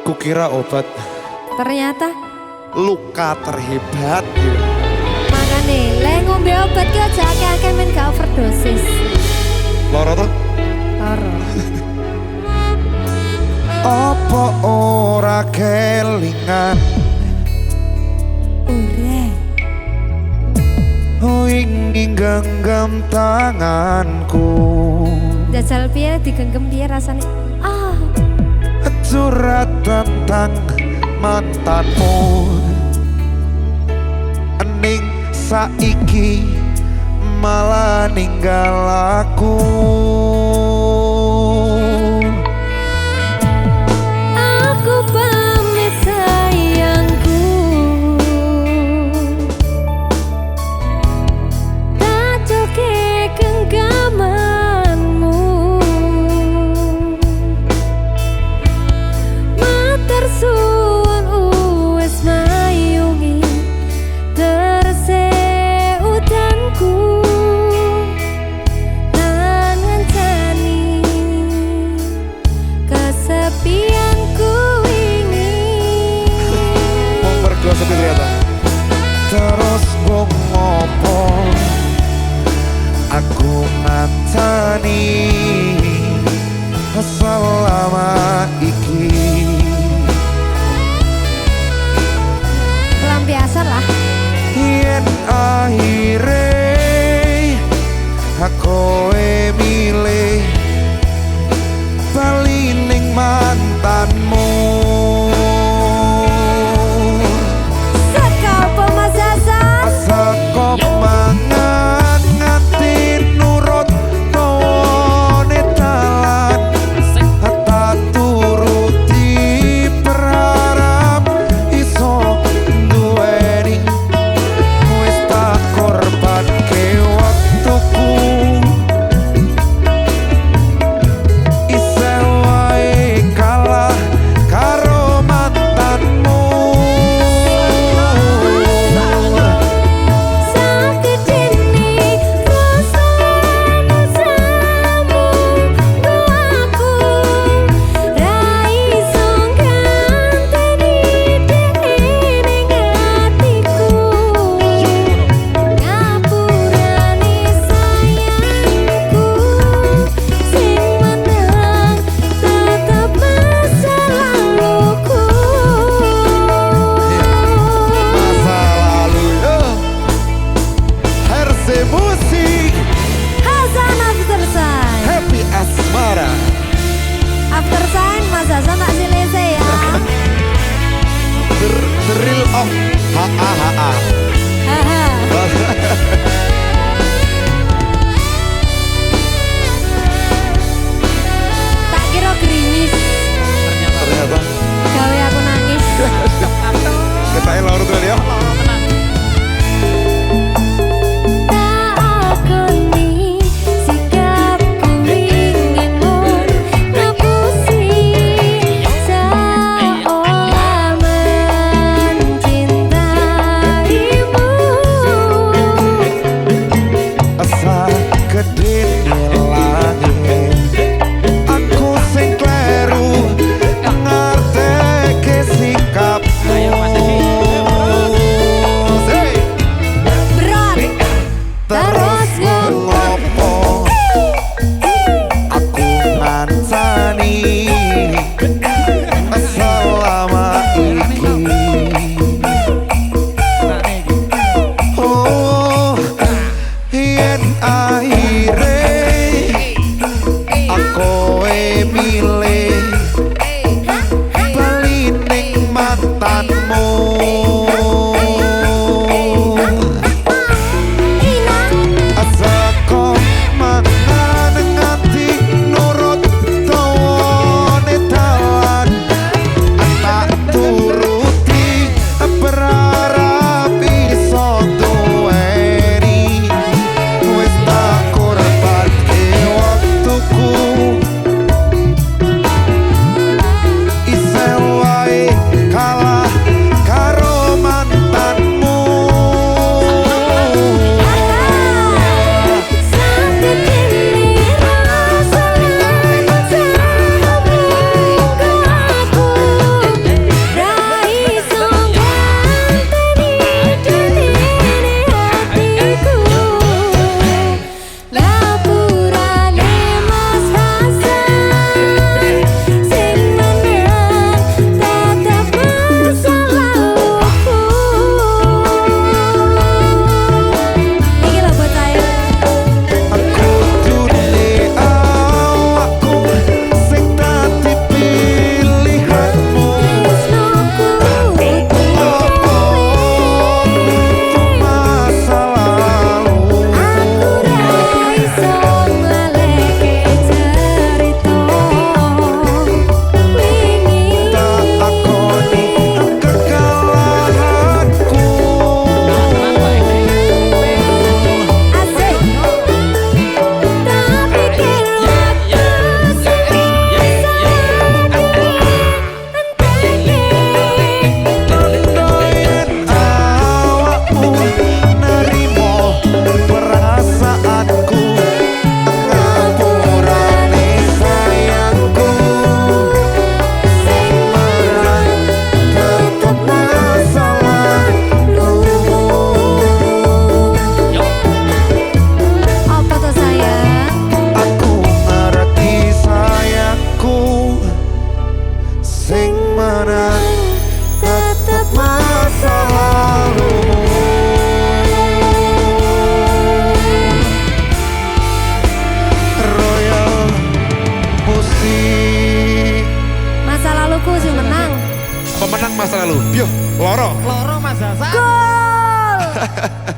Kukira obat. Ternyata Luka terhebat. makane le ngombe obat ki aja akeh-akeh men gak overdosis. Loro tuh? Loro. Apa ora kelingan Ora. ingin genggam tanganku, Jajal piye digenggam piye rasane? Ah, curhat tentang mantanmu, ning saiki malah ninggal aku. aku pamit sayangku. Tak joke genggamanmu. Matur suwun wis mayungi terse udanku. Lan ngancani kesepianku ini. Mergo sepi ternyata. Terus wong ngopo aku ngancani selama iki. Pelampiasan lah. Yen akhire aku milih bali ning mantanmu. Saka pemasasan. Saka mangan nganti nurut dawane dalan, tak turuti berharap iso duweni. Wis tak korbanke waktuku, isih wae kalah karo mantanmu. Sakedene rasane sambung doaku. Ra iso nganteni ning atiku. Ngapurane sayangku, sing menang tetep masa laluku. Masa lalu yo Herse Musik Hasan After Sign. Happy Asmara. After Sign Mas Hasan tak silese ya. The real of HAHA. Haha. Tak kira gerimis, Ternyata gawe aku nangis. kita loro tuh ya. Tak akoni sikapku inginmu nebusi seolah mencintai. selalu. Yo, loro. Loro Mas Hasan. Gol.